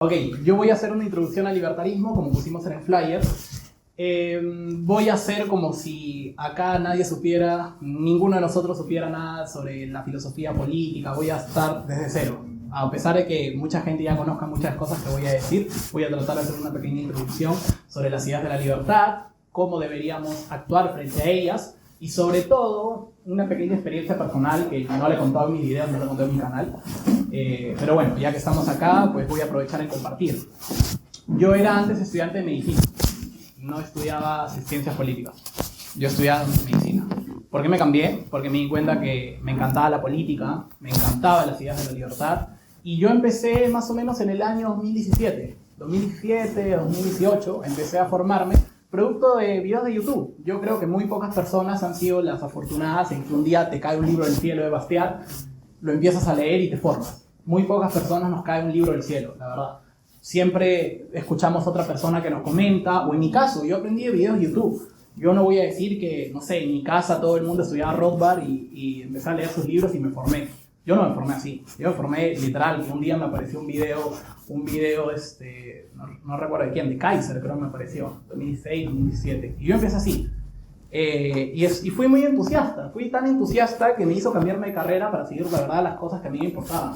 Ok, yo voy a hacer una introducción al libertarismo, como pusimos en el flyer. Voy a hacer como si acá nadie supiera, ninguno de nosotros supiera nada sobre la filosofía política. Voy a estar desde cero. A pesar de que mucha gente ya conozca muchas cosas que voy a decir, voy a tratar de hacer una pequeña introducción sobre las ideas de la libertad, cómo deberíamos actuar frente a ellas y sobre todo una pequeña experiencia personal que no le he contado en mis videos, no le he contado en mi canal. Pero bueno, ya que estamos acá, pues voy a aprovechar en compartir. Yo era antes estudiante de medicina, no estudiaba ciencias políticas, yo estudiaba medicina. ¿Por qué me cambié? Porque me di cuenta que me encantaba la política, me encantaban las ideas de la libertad, y yo empecé más o menos en el año 2017, 2018, empecé a formarme producto de videos de YouTube. Yo creo que muy pocas personas han sido las afortunadas en que un día te cae un libro del cielo de Bastiat, lo empiezas a leer y te formas. Muy pocas personas nos cae un libro del cielo, la verdad. Siempre escuchamos a otra persona que nos comenta, o en mi caso, yo aprendí de videos de YouTube. Yo no voy a decir que, no sé, en mi casa todo el mundo estudiaba Rothbard y empecé a leer sus libros y me formé. Yo no me formé así. Yo me formé literal. Un día me apareció un video, no recuerdo de quién, de Kaiser, creo que me apareció, 2016, 2017. Y yo empecé así. Y fui muy entusiasta. Fui tan entusiasta que me hizo cambiarme de carrera para seguir, la verdad, las cosas que a mí me importaban.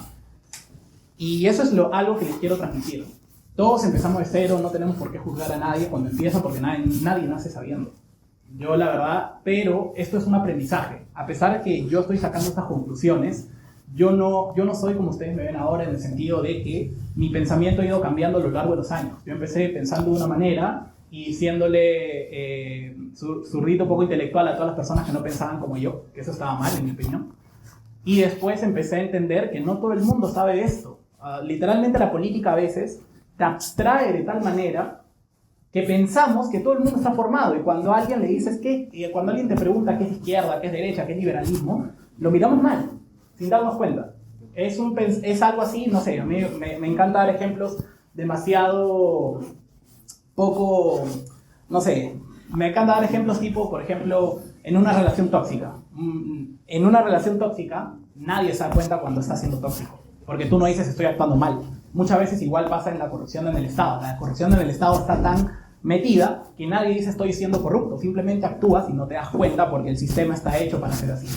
Y eso es algo que les quiero transmitir. Todos empezamos de cero, no tenemos por qué juzgar a nadie cuando empieza, porque nadie nace sabiendo. Yo, la verdad, pero esto es un aprendizaje. A pesar de que yo estoy sacando estas conclusiones, yo no soy como ustedes me ven ahora, en el sentido de que mi pensamiento ha ido cambiando a lo largo de los años. Yo empecé pensando de una manera y siéndole zurdito poco intelectual a todas las personas que no pensaban como yo, que eso estaba mal, en mi opinión. Y después empecé a entender que no todo el mundo sabe de esto. Literalmente la política a veces te abstrae de tal manera que pensamos que todo el mundo está formado, y cuando alguien le dices cuando alguien te pregunta qué es izquierda, qué es derecha, qué es liberalismo, lo miramos mal, sin darnos cuenta. Es algo así, no sé, a mí me encanta dar ejemplos demasiado poco, no sé, me encanta dar ejemplos tipo, por ejemplo, en una relación tóxica. En una relación tóxica, nadie se da cuenta cuando está siendo tóxico, porque tú no dices estoy actuando mal. Muchas veces igual pasa en la corrupción en el Estado. La corrupción en el Estado está tan metida que nadie dice estoy siendo corrupto. Simplemente actúas y no te das cuenta porque el sistema está hecho para ser así.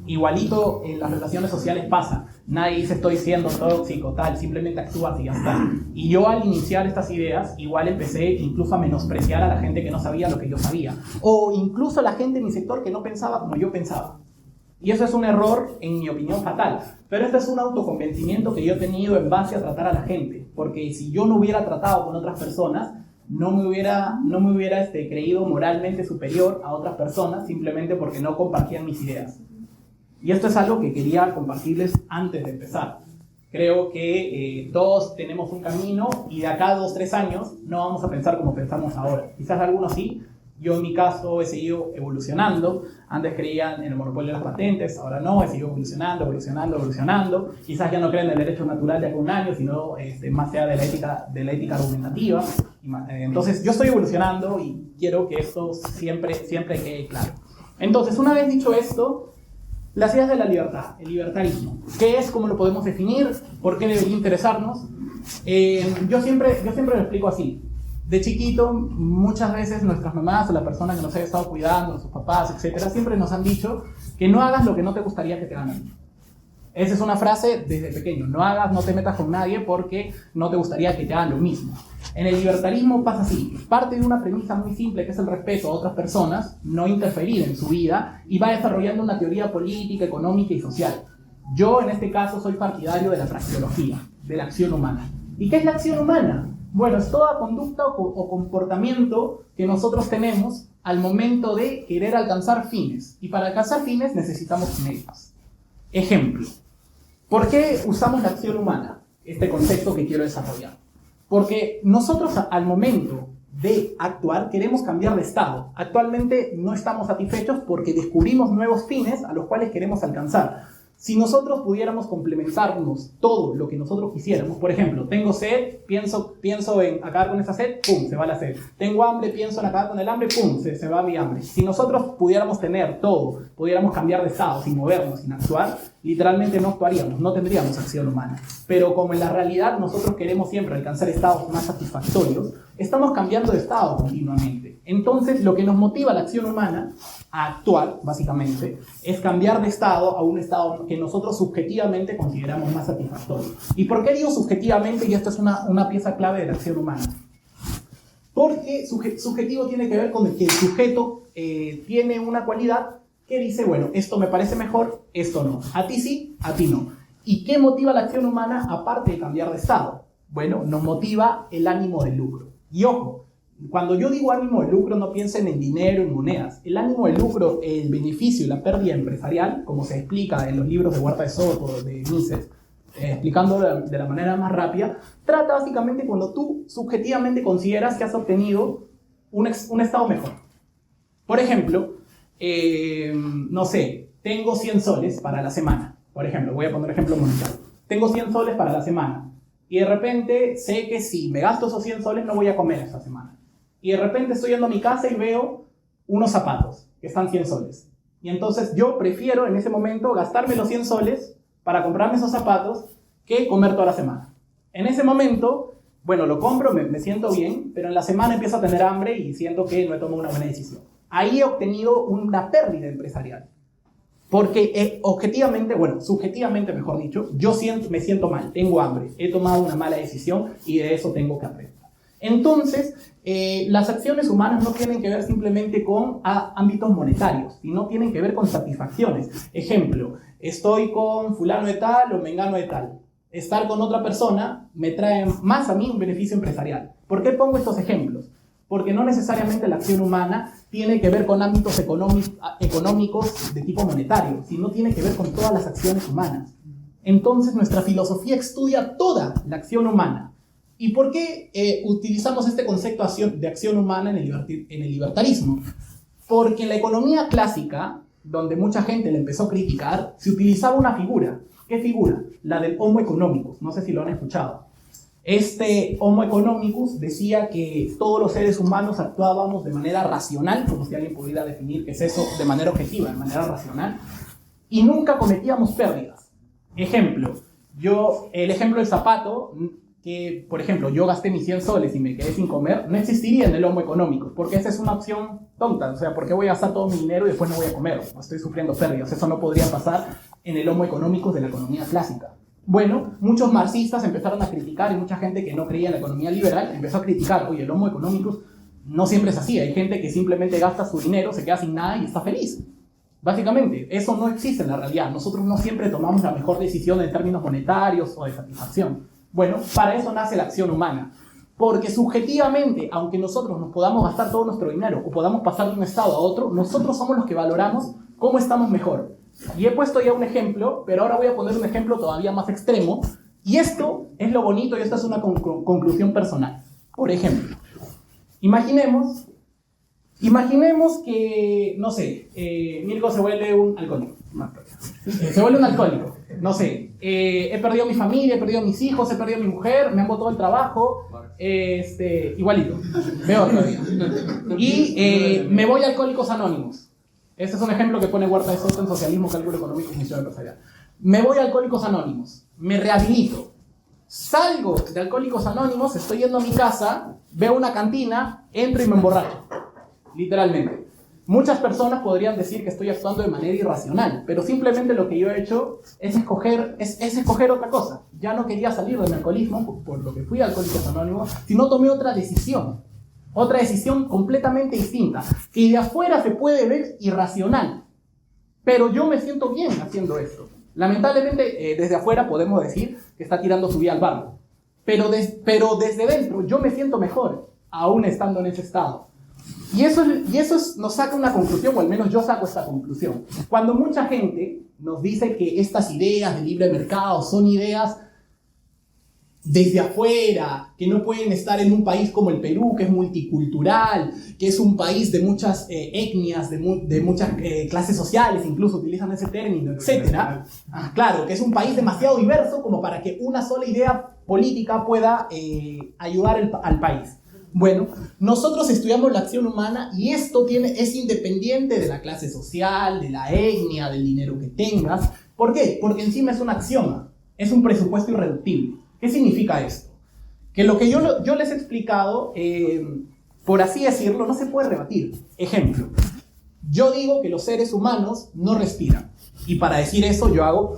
Igualito en las relaciones sociales pasa. Nadie dice estoy siendo tóxico, tal. Simplemente actúas y ya está. Y yo al iniciar estas ideas, igual empecé incluso a menospreciar a la gente que no sabía lo que yo sabía. O incluso a la gente en mi sector que no pensaba como yo pensaba. Y eso es un error, en mi opinión, fatal. Pero este es un autoconvencimiento que yo he tenido en base a tratar a la gente. Porque si yo no hubiera tratado con otras personas, no me hubiera creído moralmente superior a otras personas simplemente porque no compartían mis ideas. Y esto es algo que quería compartirles antes de empezar. Creo que todos tenemos un camino y de acá a 2-3 años no vamos a pensar como pensamos ahora. Quizás algunos sí. Yo en mi caso he seguido evolucionando. Antes creían en el monopolio de las patentes, ahora no, he seguido evolucionando. Quizás ya no creen en el derecho natural de acá a un año, sino más allá de la ética argumentativa. Entonces yo estoy evolucionando y quiero que esto siempre quede claro. Entonces, una vez dicho esto, las ideas de la libertad, el libertarismo. ¿Qué es? ¿Cómo lo podemos definir? ¿Por qué debería interesarnos? Yo siempre lo explico así. De chiquito, muchas veces nuestras mamás o la persona que nos haya estado cuidando, sus papás, etcétera, siempre nos han dicho que no hagas lo que no te gustaría que te hagan. Esa es una frase desde pequeño. No te metas con nadie porque no te gustaría que te hagan lo mismo. En el libertarismo pasa así. Parte de una premisa muy simple que es el respeto a otras personas, no interferir en su vida, y va desarrollando una teoría política, económica y social. Yo, en este caso, soy partidario de la praxeología, de la acción humana. ¿Y qué es la acción humana? Bueno, es toda conducta o comportamiento que nosotros tenemos al momento de querer alcanzar fines. Y para alcanzar fines necesitamos medios. Ejemplo. ¿Por qué usamos la acción humana? Este concepto que quiero desarrollar. Porque nosotros al momento de actuar queremos cambiar de estado. Actualmente no estamos satisfechos porque descubrimos nuevos fines a los cuales queremos alcanzar. Si nosotros pudiéramos complementarnos todo lo que nosotros quisiéramos, por ejemplo, tengo sed, pienso en acabar con esa sed, ¡pum!, se va la sed. Tengo hambre, pienso en acabar con el hambre, ¡pum!, se va mi hambre. Si nosotros pudiéramos tener todo, pudiéramos cambiar de estado sin movernos, sin actuar, literalmente no actuaríamos, no tendríamos acción humana. Pero como en la realidad nosotros queremos siempre alcanzar estados más satisfactorios, estamos cambiando de estado continuamente. Entonces, lo que nos motiva a la acción humana a actuar, básicamente, es cambiar de estado a un estado que nosotros subjetivamente consideramos más satisfactorio. ¿Y por qué digo subjetivamente? Y esto es una pieza clave de la acción humana. Porque subjetivo tiene que ver con que el sujeto tiene una cualidad que dice, bueno, esto me parece mejor, esto no. A ti sí, a ti no. ¿Y qué motiva la acción humana aparte de cambiar de estado? Bueno, nos motiva el ánimo de lucro. Y ojo, cuando yo digo ánimo de lucro, no piensen en dinero, en monedas. El ánimo de lucro, el beneficio y la pérdida empresarial, como se explica en los libros de Huerta de Soto, de Mises, explicándolo de la manera más rápida, trata básicamente cuando tú subjetivamente consideras que has obtenido un estado mejor. Por ejemplo, no sé, tengo 100 soles para la semana. Por ejemplo, voy a poner ejemplo monetario. Tengo 100 soles para la semana. Y de repente sé que si me gasto esos 100 soles no voy a comer esta semana. Y de repente estoy yendo a mi casa y veo unos zapatos que están 100 soles. Y entonces yo prefiero en ese momento gastarme los 100 soles para comprarme esos zapatos que comer toda la semana. En ese momento, bueno, lo compro, me siento bien, pero en la semana empiezo a tener hambre y siento que no he tomado una buena decisión. Ahí he obtenido una pérdida empresarial. Porque objetivamente, bueno, subjetivamente mejor dicho, me siento mal, tengo hambre, he tomado una mala decisión y de eso tengo que aprender. Entonces, las acciones humanas no tienen que ver simplemente con ámbitos monetarios, sino tienen que ver con satisfacciones. Ejemplo, estoy con fulano de tal o mengano de tal. Estar con otra persona me trae más a mí un beneficio empresarial. ¿Por qué pongo estos ejemplos? Porque no necesariamente la acción humana tiene que ver con ámbitos económicos de tipo monetario, sino tiene que ver con todas las acciones humanas. Entonces, nuestra filosofía estudia toda la acción humana. ¿Y por qué utilizamos este concepto de acción humana en el libertarismo? Porque en la economía clásica, donde mucha gente le empezó a criticar, se utilizaba una figura. ¿Qué figura? La del Homo economicus. No sé si lo han escuchado. Este Homo economicus decía que todos los seres humanos actuábamos de manera racional, como si alguien pudiera definir qué es eso de manera objetiva, de manera racional, y nunca cometíamos pérdidas. Ejemplo, el ejemplo del zapato, que por ejemplo yo gasté mis 100 soles y me quedé sin comer, no existiría en el Homo económico, porque esa es una opción tonta. O sea, ¿por qué voy a gastar todo mi dinero y después no voy a comer? O estoy sufriendo pérdidas. Eso no podría pasar en el Homo económico de la economía clásica. Bueno, muchos marxistas empezaron a criticar y mucha gente que no creía en la economía liberal empezó a criticar, oye, el Homo económico no siempre es así, hay gente que simplemente gasta su dinero, se queda sin nada y está feliz. Básicamente, eso no existe en la realidad. Nosotros no siempre tomamos la mejor decisión en términos monetarios o de satisfacción. Bueno, para eso nace la acción humana. Porque subjetivamente, aunque nosotros nos podamos gastar todo nuestro dinero o podamos pasar de un estado a otro, nosotros somos los que valoramos cómo estamos mejor. Y he puesto ya un ejemplo, pero ahora voy a poner un ejemplo todavía más extremo. Y esto es lo bonito y esta es una conclusión personal. Por ejemplo, imaginemos que, no sé, Mirko se vuelve un alcohólico. Se vuelve un alcohólico. No sé, he perdido mi familia, he perdido mis hijos, he perdido mi mujer, me han botado el trabajo, igualito, veo todavía. Y me voy a Alcohólicos Anónimos. Este es un ejemplo que pone Huerta de Soto en Socialismo, Cálculo Económico y Función Empresarial. Me voy a Alcohólicos Anónimos, me rehabilito, salgo de Alcohólicos Anónimos, estoy yendo a mi casa, veo una cantina, entro y me emborracho. Literalmente. Muchas personas podrían decir que estoy actuando de manera irracional, pero simplemente lo que yo he hecho es escoger otra cosa. Ya no quería salir de mi alcoholismo, por lo que fui a Alcohólicos Anónimos, sino tomé otra decisión completamente distinta, que de afuera se puede ver irracional, pero yo me siento bien haciendo esto. Lamentablemente, desde afuera podemos decir que está tirando su vida al barro, pero desde dentro yo me siento mejor, aún estando en ese estado. Y eso nos saca una conclusión, o al menos yo saco esta conclusión. Cuando mucha gente nos dice que estas ideas de libre mercado son ideas desde afuera, que no pueden estar en un país como el Perú, que es multicultural, que es un país de muchas etnias, de muchas clases sociales, incluso utilizan ese término, etc. Claro, que es un país demasiado diverso como para que una sola idea política pueda ayudar al país. Bueno, nosotros estudiamos la acción humana y esto es independiente de la clase social, de la etnia, del dinero que tengas, ¿Por qué? Porque encima es un axioma, es un presupuesto irreductible. ¿Qué significa esto? Que lo que yo les he explicado, por así decirlo, no se puede rebatir. Ejemplo, yo digo que los seres humanos no respiran. Y para decir eso yo hago...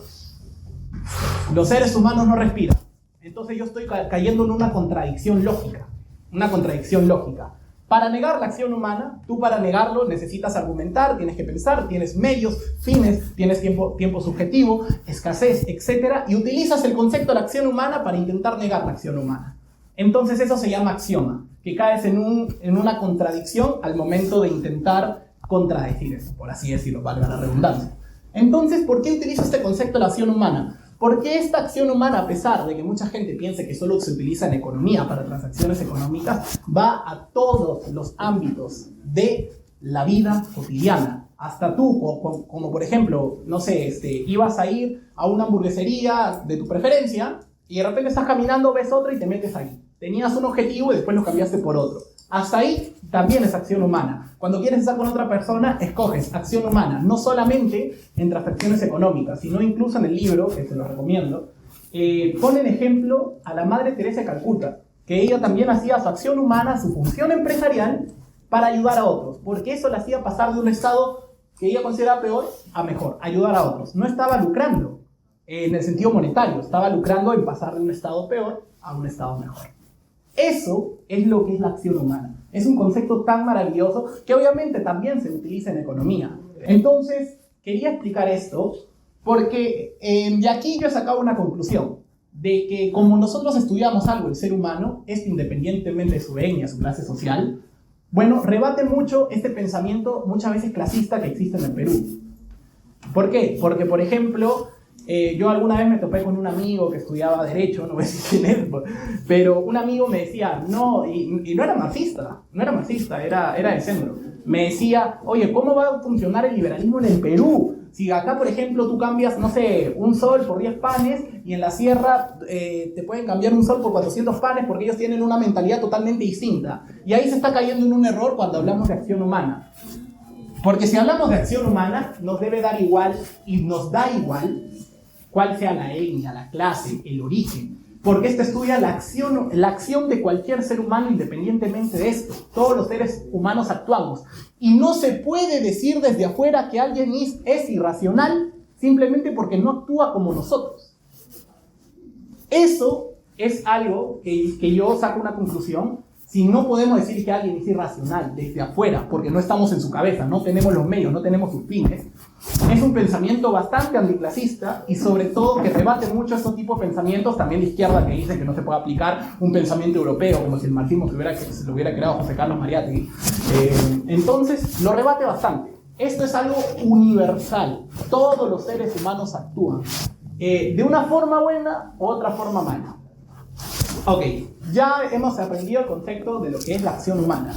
Los seres humanos no respiran. Entonces yo estoy cayendo en una contradicción lógica. Una contradicción lógica. Para negar la acción humana, tú para negarlo necesitas argumentar, tienes que pensar, tienes medios, fines, tienes tiempo subjetivo, escasez, etc. Y utilizas el concepto de la acción humana para intentar negar la acción humana. Entonces eso se llama axioma, que caes en una contradicción al momento de intentar contradecir eso, por así decirlo, valga la redundancia. Entonces, ¿por qué utilizo este concepto de la acción humana? Porque esta acción humana, a pesar de que mucha gente piense que solo se utiliza en economía para transacciones económicas, va a todos los ámbitos de la vida cotidiana. Hasta tú, como por ejemplo, no sé, ibas a ir a una hamburguesería de tu preferencia y de repente estás caminando, ves otra y te metes ahí. Tenías un objetivo y después lo cambiaste por otro. Hasta ahí también es acción humana. Cuando quieres estar con otra persona, escoges acción humana, no solamente en transacciones económicas, sino incluso en el libro, que te lo recomiendo, ponen ejemplo a la Madre Teresa de Calcuta, que ella también hacía su acción humana, su función empresarial, para ayudar a otros, porque eso la hacía pasar de un estado que ella consideraba peor a mejor, ayudar a otros. No estaba lucrando en el sentido monetario, estaba lucrando en pasar de un estado peor a un estado mejor. Eso es lo que es la acción humana. Es un concepto tan maravilloso que obviamente también se utiliza en economía. Entonces, quería explicar esto porque de aquí yo he sacado una conclusión de que como nosotros estudiamos algo, el ser humano, independientemente de su etnia, su clase social, bueno, rebate mucho este pensamiento muchas veces clasista que existe en el Perú. ¿Por qué? Porque, por ejemplo, yo alguna vez me topé con un amigo que estudiaba Derecho, no voy a decir quién es, pero un amigo me decía, no, y no era marxista, era de centro. Me decía, oye, ¿cómo va a funcionar el liberalismo en el Perú? Si acá, por ejemplo, tú cambias, no sé, un sol por 10 panes y en la sierra te pueden cambiar un sol por 400 panes porque ellos tienen una mentalidad totalmente distinta. Y ahí se está cayendo en un error cuando hablamos de acción humana. Porque si hablamos de acción humana, nos debe dar igual y nos da igual cuál sea la etnia, la clase, el origen. Porque esto estudia la acción de cualquier ser humano independientemente de esto. Todos los seres humanos actuamos. Y no se puede decir desde afuera que alguien es irracional simplemente porque no actúa como nosotros. Eso es algo que yo saco una conclusión. Si no podemos decir que alguien es irracional desde afuera, porque no estamos en su cabeza, no tenemos los medios, no tenemos sus fines, es un pensamiento bastante anticlasista y sobre todo que rebate mucho estos tipos de pensamientos también de izquierda que dicen que no se puede aplicar un pensamiento europeo, como si el marxismo se lo hubiera creado José Carlos Mariátegui. Entonces, lo rebate bastante. Esto es algo universal. Todos los seres humanos actúan de una forma buena u otra forma mala. Ok, ya hemos aprendido el concepto de lo que es la acción humana,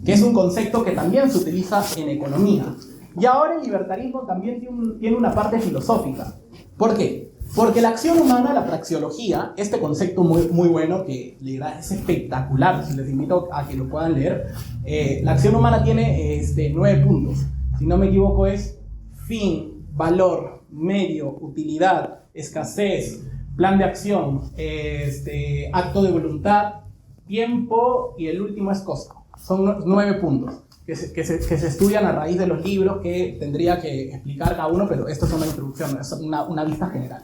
que es un concepto que también se utiliza en economía. Y ahora el libertarismo también tiene una parte filosófica. ¿Por qué? Porque la acción humana, la praxeología, este concepto muy bueno que es espectacular, si les invito a que lo puedan leer, la acción humana tiene 9 puntos. Si no me equivoco es fin, valor, medio, utilidad, escasez, plan de acción, acto de voluntad, tiempo y el último es costo. Son 9 puntos que se estudian a raíz de los libros que tendría que explicar cada uno, pero esto es una introducción, es una vista general.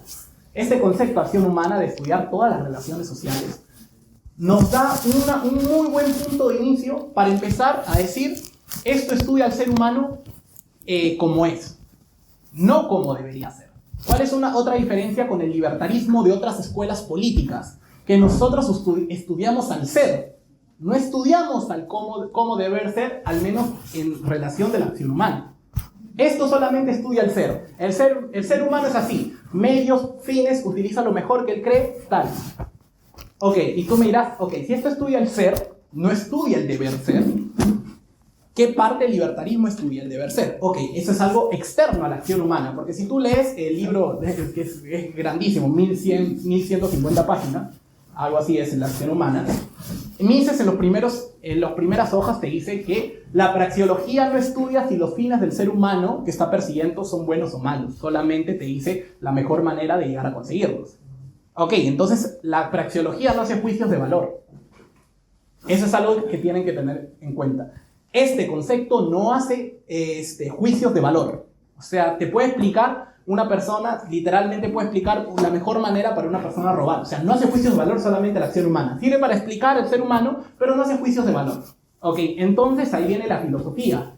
Este concepto de acción humana, de estudiar todas las relaciones sociales, nos da un muy buen punto de inicio para empezar a decir, esto estudia al ser humano como es, no como debería ser. ¿Cuál es otra diferencia con el libertarismo de otras escuelas políticas? Que nosotros estudiamos al ser, no estudiamos al cómo debe ser, al menos en relación de la acción humana. Esto solamente estudia el ser. El ser humano es así, medios, fines, utiliza lo mejor que él cree, tal. Ok, y tú me dirás, ok, si esto estudia el ser, no estudia el deber ser, ¿qué parte del libertarismo estudia el deber ser? Ok, eso es algo externo a la acción humana, porque si tú lees el libro, que es grandísimo, 1150 páginas, algo así es en la acción humana, Mises en las primeras hojas te dice que la praxeología no estudia si los fines del ser humano que está persiguiendo son buenos o malos, solamente te dice la mejor manera de llegar a conseguirlos. Ok, entonces la praxeología no hace juicios de valor. Eso es algo que tienen que tener en cuenta. Este concepto no hace juicios de valor. O sea, te puede explicar una persona, literalmente puede explicar la mejor manera para una persona robar. O sea, no hace juicios de valor solamente la acción humana. Sirve para explicar el ser humano, pero no hace juicios de valor. Ok, entonces ahí viene la filosofía.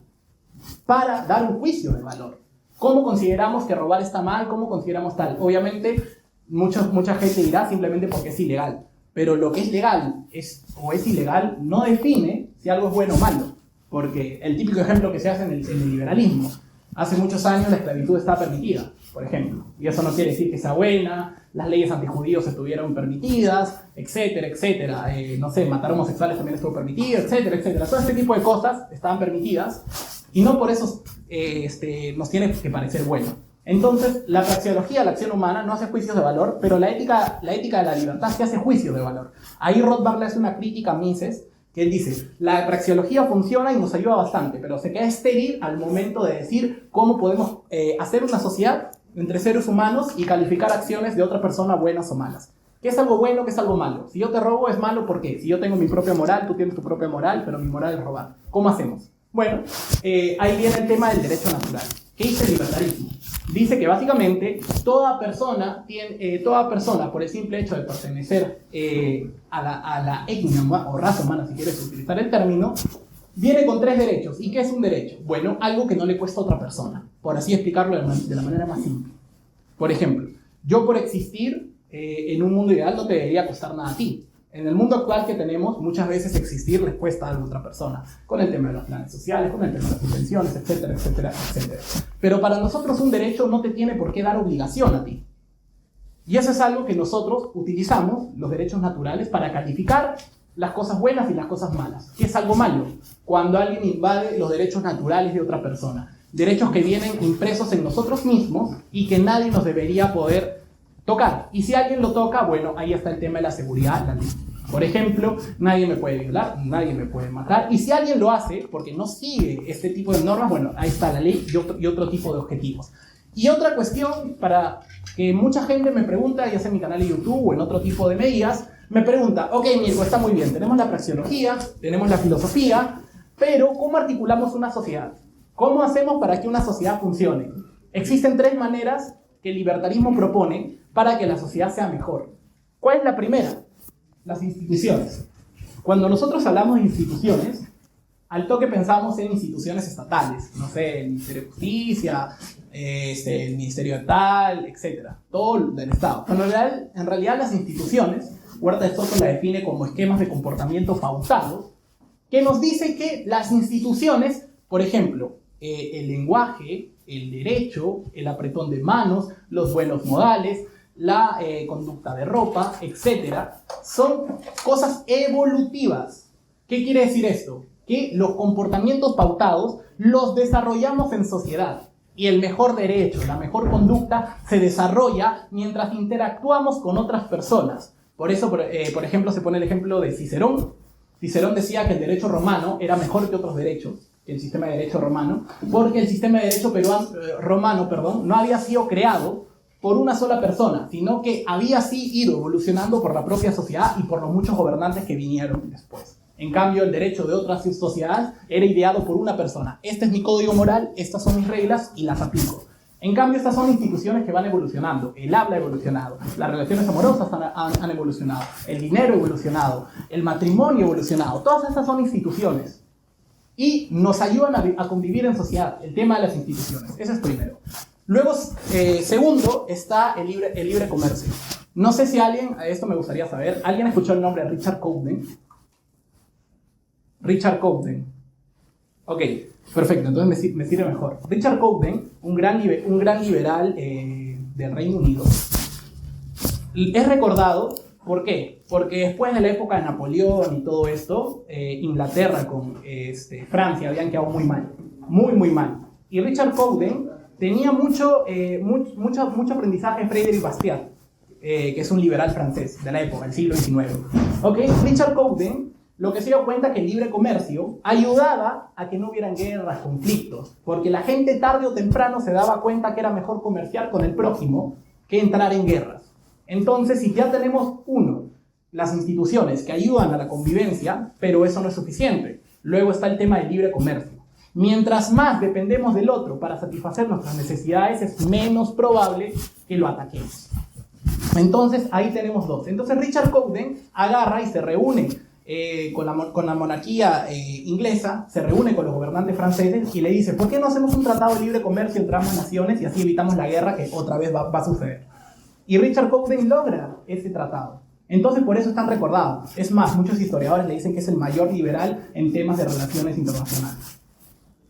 Para dar un juicio de valor. ¿Cómo consideramos que robar está mal? ¿Cómo consideramos tal? Obviamente, mucha gente dirá simplemente porque es ilegal. Pero lo que es legal o es ilegal no define si algo es bueno o malo. Porque el típico ejemplo que se hace en el liberalismo. Hace muchos años la esclavitud estaba permitida, por ejemplo. Y eso no quiere decir que sea buena, las leyes antijudíos estuvieron permitidas, etcétera, etcétera. No sé, matar homosexuales también estuvo permitido, etcétera, etcétera. Todo este tipo de cosas estaban permitidas y no por eso nos tiene que parecer bueno. Entonces, la praxeología, la acción humana, no hace juicios de valor, pero la ética de la libertad sí hace juicios de valor. Ahí Rothbard le hace una crítica a Mises, que él dice, la praxeología funciona y nos ayuda bastante, pero se queda estéril al momento de decir cómo podemos hacer una sociedad entre seres humanos y calificar acciones de otra persona buenas o malas. ¿Qué es algo bueno? ¿Qué es algo malo? Si yo te robo es malo, ¿por qué? Si yo tengo mi propia moral, tú tienes tu propia moral, pero mi moral es robar. ¿Cómo hacemos? Bueno, ahí viene el tema del derecho natural. ¿Qué dice el libertarismo? Dice que básicamente toda persona, por el simple hecho de pertenecer a la etnia o raza humana, si quieres utilizar el término, viene con 3 derechos. ¿Y qué es un derecho? Bueno, algo que no le cuesta a otra persona, por así explicarlo de la manera más simple. Por ejemplo, yo por existir en un mundo ideal no te debería costar nada a ti. En el mundo actual que tenemos, muchas veces existir les cuesta algo a otra persona, con el tema de los planes sociales, con el tema de las subvenciones, etcétera, etcétera, etcétera. Pero para nosotros un derecho no te tiene por qué dar obligación a ti. Y eso es algo que nosotros utilizamos, los derechos naturales, para calificar las cosas buenas y las cosas malas. ¿Qué es algo malo? Cuando alguien invade los derechos naturales de otra persona. Derechos que vienen impresos en nosotros mismos y que nadie nos debería poder tocar. Y si alguien lo toca, bueno, ahí está el tema de la seguridad, la ley. Por ejemplo, nadie me puede violar, nadie me puede matar. Y si alguien lo hace, porque no sigue este tipo de normas, bueno, ahí está la ley y otro tipo de objetivos. Y otra cuestión para que mucha gente me pregunta, ya sea en mi canal de YouTube o en otro tipo de medidas, me pregunta, ok, Mirko, está muy bien, tenemos la praxeología, tenemos la filosofía, pero ¿cómo articulamos una sociedad? ¿Cómo hacemos para que una sociedad funcione? Existen 3 maneras que el libertarismo propone para que la sociedad sea mejor. ¿Cuál es la primera? Las instituciones. Cuando nosotros hablamos de instituciones, al toque pensamos en instituciones estatales, no sé, el Ministerio de Justicia, el Ministerio de tal, etc. Todo del Estado. En realidad las instituciones, Huerta de Soto la define como esquemas de comportamiento pautados, que nos dicen que las instituciones, por ejemplo, el lenguaje, el derecho, el apretón de manos, los buenos modales, la conducta de ropa, etc., son cosas evolutivas. ¿Qué quiere decir esto? Que los comportamientos pautados los desarrollamos en sociedad. Y el mejor derecho, la mejor conducta se desarrolla mientras interactuamos con otras personas. Por eso, por ejemplo, se pone el ejemplo de Cicerón. Cicerón decía que el derecho romano era mejor que otros derechos, que el sistema de derecho romano, porque el sistema de derecho romano no había sido creado por una sola persona, sino que había sí ido evolucionando por la propia sociedad y por los muchos gobernantes que vinieron después. En cambio, el derecho de otras sociedades era ideado por una persona. Este es mi código moral, estas son mis reglas y las aplico. En cambio, estas son instituciones que van evolucionando. El habla ha evolucionado, las relaciones amorosas han evolucionado, el dinero ha evolucionado, el matrimonio ha evolucionado. Todas estas son instituciones y nos ayudan a convivir en sociedad. El tema de las instituciones, ese es primero. Luego, segundo, está el libre comercio. No sé si alguien, esto me gustaría saber, ¿alguien escuchó el nombre de Richard Cobden? Richard Cobden. Ok, perfecto, entonces me sirve mejor. Richard Cobden, un gran liberal del Reino Unido, es recordado, ¿por qué? Porque después de la época de Napoleón y todo esto, Inglaterra con Francia habían quedado muy mal, muy mal. Y Richard Cobden tenía mucho aprendizaje de Frédéric Bastiat, que es un liberal francés de la época, del siglo XIX. Okay. Richard Cobden lo que se dio cuenta que el libre comercio ayudaba a que no hubieran guerras, conflictos, porque la gente tarde o temprano se daba cuenta que era mejor comerciar con el prójimo que entrar en guerras. Entonces, si ya tenemos, las instituciones que ayudan a la convivencia, pero eso no es suficiente. Luego está el tema del libre comercio. Mientras más dependemos del otro para satisfacer nuestras necesidades, es menos probable que lo ataquemos. Entonces, ahí tenemos dos. Entonces, Richard Cobden agarra y se reúne con la monarquía inglesa, se reúne con los gobernantes franceses y le dice, ¿por qué no hacemos un tratado de libre comercio entre ambas naciones y así evitamos la guerra que otra vez va a suceder? Y Richard Cobden logra ese tratado. Entonces, por eso están recordados. Es más, muchos historiadores le dicen que es el mayor liberal en temas de relaciones internacionales.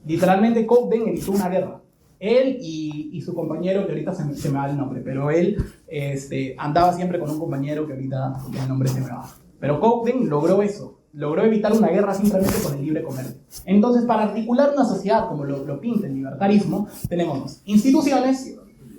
Literalmente, Cobden evitó una guerra. Él y su compañero, que ahorita se me va el nombre, pero él andaba siempre con un compañero que ahorita el nombre se me va. Pero Cobden logró eso, logró evitar una guerra simplemente con el libre comercio. Entonces, para articular una sociedad como lo pinta el libertarismo, tenemos dos instituciones,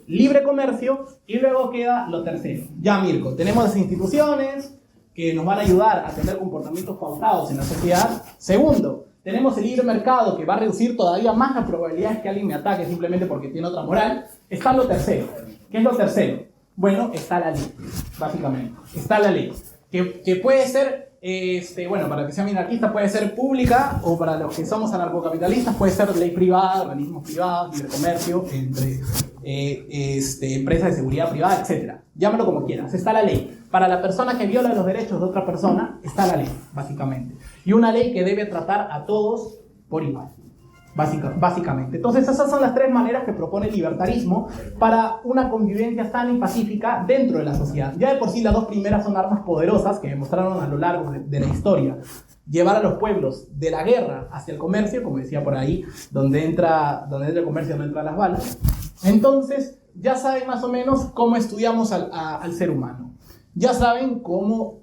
libre comercio, y luego queda lo tercero. Ya, Mirko, tenemos las instituciones que nos van a ayudar a tener comportamientos pautados en la sociedad. Segundo, tenemos el libre mercado que va a reducir todavía más las probabilidades que alguien me ataque simplemente porque tiene otra moral. Está lo tercero. ¿Qué es lo tercero? Bueno, está la ley, básicamente. Está la ley, que puede ser, para que sea minarquista puede ser pública, o para los que somos anarcocapitalistas puede ser ley privada, organismos privados, libre comercio, entre empresas de seguridad privada, etc. Llámalo como quieras, está la ley. Para la persona que viola los derechos de otra persona, está la ley, básicamente. Y una ley que debe tratar a todos por igual, básicamente. Entonces, esas son las tres maneras que propone el libertarismo para una convivencia sana y pacífica dentro de la sociedad. Ya de por sí, las dos primeras son armas poderosas que demostraron a lo largo de la historia. Llevar a los pueblos de la guerra hacia el comercio, como decía por ahí, donde entra el comercio no entran las balas. Entonces, ya saben más o menos cómo estudiamos al ser humano. Ya saben cómo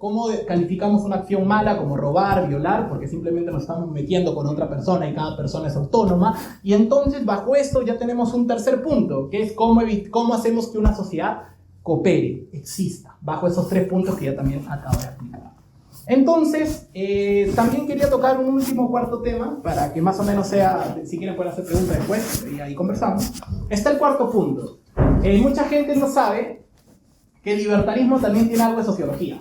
calificamos una acción mala como robar, violar, porque simplemente nos estamos metiendo con otra persona y cada persona es autónoma. Y entonces, bajo esto ya tenemos un tercer punto, que es cómo hacemos que una sociedad coopere, exista, bajo esos tres puntos que ya también acabo de explicar. Entonces, también quería tocar un último cuarto tema, para que más o menos sea, si quieren pueden hacer preguntas después, y ahí conversamos. Está el cuarto punto. Mucha gente no sabe que el libertarismo también tiene algo de sociología.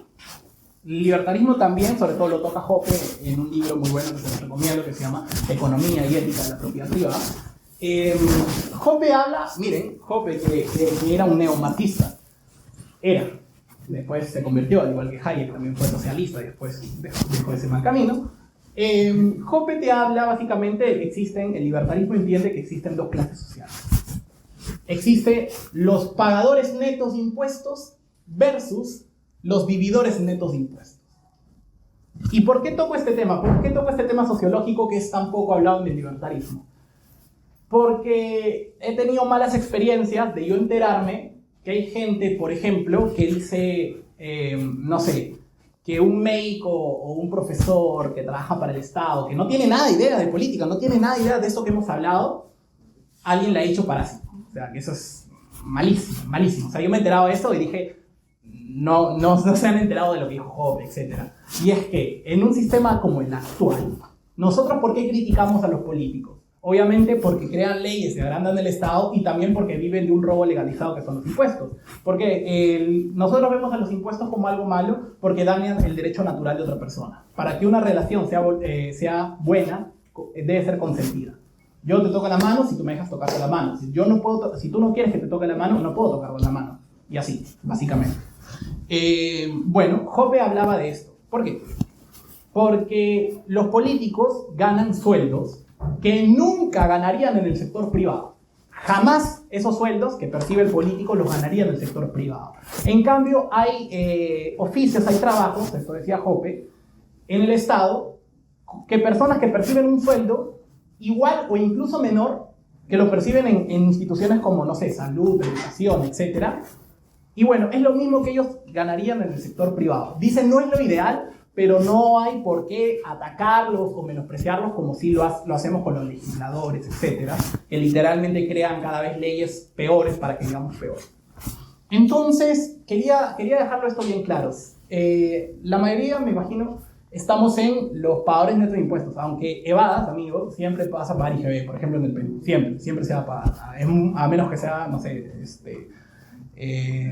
El libertarismo también, sobre todo lo toca Hoppe en un libro muy bueno que se los recomiendo, que se llama Economía y Ética de la Propiedad Privada. Hoppe habla, miren, Hoppe que era un neomarxista, después se convirtió, al igual que Hayek, también fue socialista y después dejó ese mal camino. Hoppe te habla básicamente de que el libertarismo entiende que existen dos clases sociales. Existe los pagadores netos de impuestos versus los vividores netos de impuestos. ¿Y por qué toco este tema? ¿Por qué toco este tema sociológico que es tan poco hablado en el libertarismo? Porque he tenido malas experiencias de yo enterarme que hay gente, por ejemplo, que dice, que un médico o un profesor que trabaja para el Estado, que no tiene nada de idea de política, no tiene nada de idea de esto que hemos hablado, alguien le ha hecho parásito. O sea, que eso es malísimo, malísimo. O sea, yo me he enterado de eso y dije, no se han enterado de lo que dijo Hoppe, etc. Y es que en un sistema como el actual, nosotros, ¿por qué criticamos a los políticos? Obviamente porque crean leyes, se agrandan el Estado y también porque viven de un robo legalizado que son los impuestos. Porque nosotros vemos a los impuestos como algo malo porque dañan el derecho natural de otra persona. Para que una relación sea buena, debe ser consentida. Yo te toco la mano si tú me dejas tocarte la mano. Si tú no quieres que te toque la mano, no puedo tocar la mano. Y así, básicamente. Hoppe hablaba de esto. ¿Por qué? Porque los políticos ganan sueldos que nunca ganarían en el sector privado. Jamás esos sueldos que percibe el político los ganaría en el sector privado. En cambio, hay oficios, hay trabajos, esto decía Hoppe, en el Estado, que personas que perciben un sueldo igual o incluso menor que lo perciben en instituciones como, salud, educación, etc. Y bueno, es lo mismo que ellos ganarían en el sector privado. Dicen, no es lo ideal, pero no hay por qué atacarlos o menospreciarlos como si lo hacemos con los legisladores, etc., que literalmente crean cada vez leyes peores para que digamos peor. Entonces, quería dejarlo esto bien claro. La mayoría, me imagino, estamos en los pagadores netos de impuestos. Aunque evadas, amigo, siempre vas a pagar IGB, por ejemplo, en el Perú. Siempre se va a pagar. A menos que sea, no sé,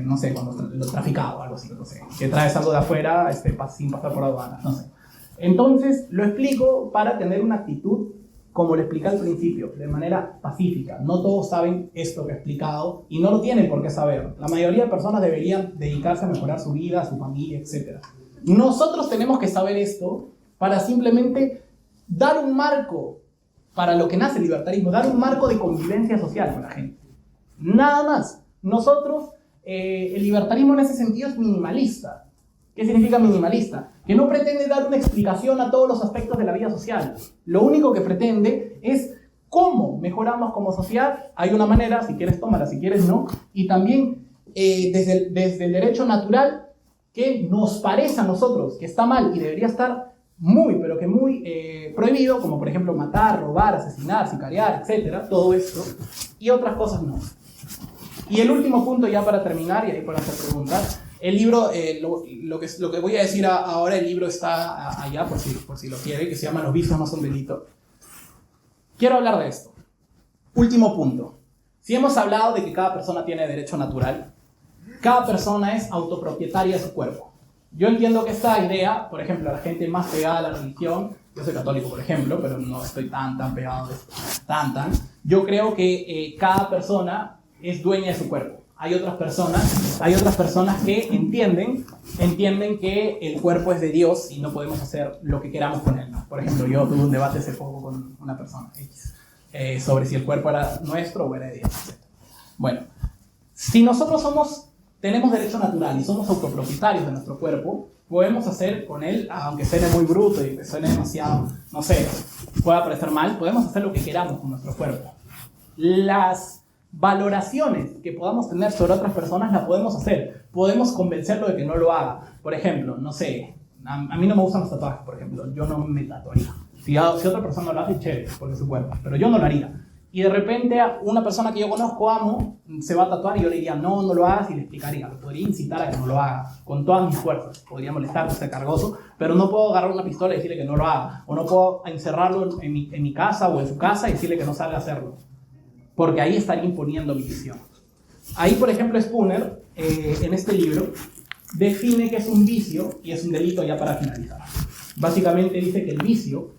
no sé, cuando lo traficado o algo así, no sé. Que traes algo de afuera sin pasar por aduanas, no sé. Entonces, lo explico para tener una actitud, como lo expliqué al principio, de manera pacífica. No todos saben esto que he explicado y no lo tienen por qué saber. La mayoría de personas deberían dedicarse a mejorar su vida, su familia, etc. Nosotros tenemos que saber esto para simplemente dar un marco para lo que nace el libertarismo, dar un marco de convivencia social con la gente. Nada más. Nosotros, el libertarismo en ese sentido es minimalista. ¿Qué significa minimalista? Que no pretende dar una explicación a todos los aspectos de la vida social. Lo único que pretende es cómo mejoramos como sociedad. Hay una manera, si quieres tómala, si quieres no. Y también desde el derecho natural, que nos parece a nosotros que está mal y debería estar muy, pero que muy prohibido, como por ejemplo matar, robar, asesinar, sicariar, etc. Todo esto. Y otras cosas no. Y el último punto ya para terminar, y ahí para hacer preguntas. El libro, lo que voy a decir ahora, el libro está allá por si lo quiere, que se llama Los vicios no son delito. Quiero hablar de esto. Último punto. Si hemos hablado de que cada persona tiene derecho natural, cada persona es autopropietaria de su cuerpo. Yo entiendo que esta idea, por ejemplo, la gente más pegada a la religión, yo soy católico, por ejemplo, pero no estoy tan pegado de esto, yo creo que cada persona es dueña de su cuerpo. Hay otras personas que entienden que el cuerpo es de Dios y no podemos hacer lo que queramos con él, ¿no? Por ejemplo, yo tuve un debate hace poco con una persona X, sobre si el cuerpo era nuestro o era de Dios, etc. Bueno, si nosotros tenemos derecho natural y somos autopropietarios de nuestro cuerpo, podemos hacer con él, aunque suene muy bruto y que suene demasiado, no sé, pueda parecer mal, podemos hacer lo que queramos con nuestro cuerpo. Las valoraciones que podamos tener sobre otras personas las podemos hacer. Podemos convencerlo de que no lo haga. Por ejemplo, no sé, a mí no me gustan los tatuajes, por ejemplo. Yo no me tatuaría. Si otra persona lo hace, chévere, porque es su cuerpo. Pero yo no lo haría. Y de repente una persona que yo conozco, amo, se va a tatuar y yo le diría, no lo hagas, y le explicaría. Lo podría incitar a que no lo haga, con todas mis fuerzas. Podría molestarme, ser cargoso, pero no puedo agarrar una pistola y decirle que no lo haga. O no puedo encerrarlo en mi casa o en su casa y decirle que no salga a hacerlo. Porque ahí estaría imponiendo mi visión. Ahí, por ejemplo, Spooner, en este libro, define que es un vicio y es un delito ya para finalizar. Básicamente dice que el vicio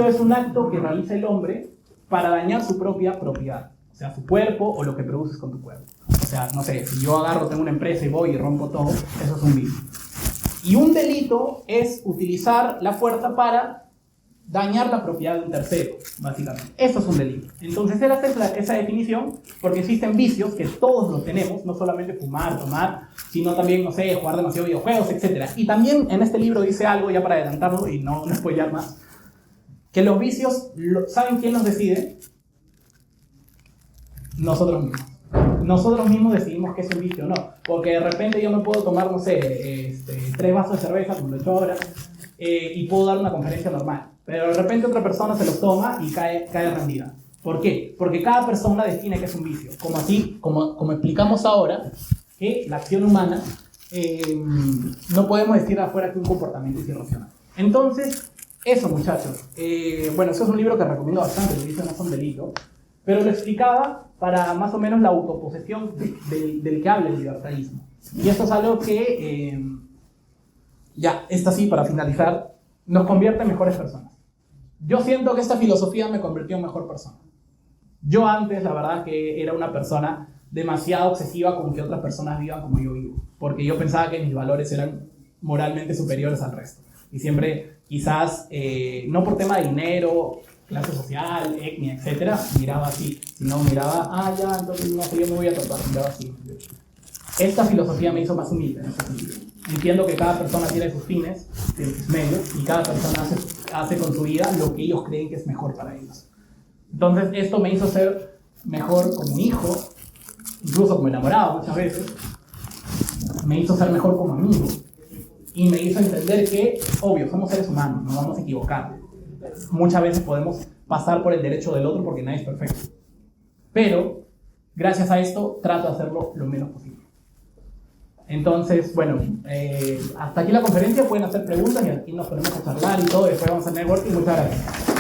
es un acto que realiza el hombre para dañar su propia propiedad, o sea, su cuerpo o lo que produces con tu cuerpo. O sea, no sé, si yo tengo una empresa y voy y rompo todo, eso es un vicio. Y un delito es utilizar la fuerza para dañar la propiedad de un tercero, básicamente. Eso es un delito. Entonces, esa definición, porque existen vicios que todos los tenemos, no solamente fumar, tomar, sino también, no sé, jugar demasiado videojuegos, etc. Y también en este libro dice algo, ya para adelantarlo y no spoilear más, que los vicios, ¿saben quién los decide? Nosotros mismos. Nosotros mismos decidimos que es un vicio o no. Porque de repente yo me puedo tomar, no sé, 3 vasos de cerveza, como 8 horas, y puedo dar una conferencia normal. Pero de repente otra persona se los toma y cae rendida. ¿Por qué? Porque cada persona define que es un vicio. Como explicamos ahora, que la acción humana no podemos decir afuera que un comportamiento es irracional. Entonces, eso, muchachos. Bueno, eso es un libro que recomiendo bastante, Los vicios no son delito. Pero lo explicaba para más o menos la autoposesión del que habla el libertarismo. Y esto es algo que, esto sí, para finalizar, nos convierte en mejores personas. Yo siento que esta filosofía me convirtió en mejor persona. Yo antes, la verdad, que era una persona demasiado obsesiva con que otras personas vivan como yo vivo. Porque yo pensaba que mis valores eran moralmente superiores al resto. Y siempre, quizás, no por tema de dinero, clase social, etnia, etc., miraba así. Sino miraba, entonces no sé, yo me voy a tratar, miraba así. Esta filosofía me hizo más humilde en ese sentido. Entiendo que cada persona tiene sus fines, tiene sus medios, y cada persona hace con su vida lo que ellos creen que es mejor para ellos. Entonces, esto me hizo ser mejor como hijo, incluso como enamorado muchas veces. Me hizo ser mejor como amigo. Y me hizo entender que, obvio, somos seres humanos, nos vamos a equivocar. Muchas veces podemos pasar por el derecho del otro porque nadie es perfecto. Pero, gracias a esto, trato de hacerlo lo menos posible. Entonces, bueno, hasta aquí la conferencia, pueden hacer preguntas y aquí nos ponemos a charlar y todo, y después vamos a hacer networking. Muchas gracias.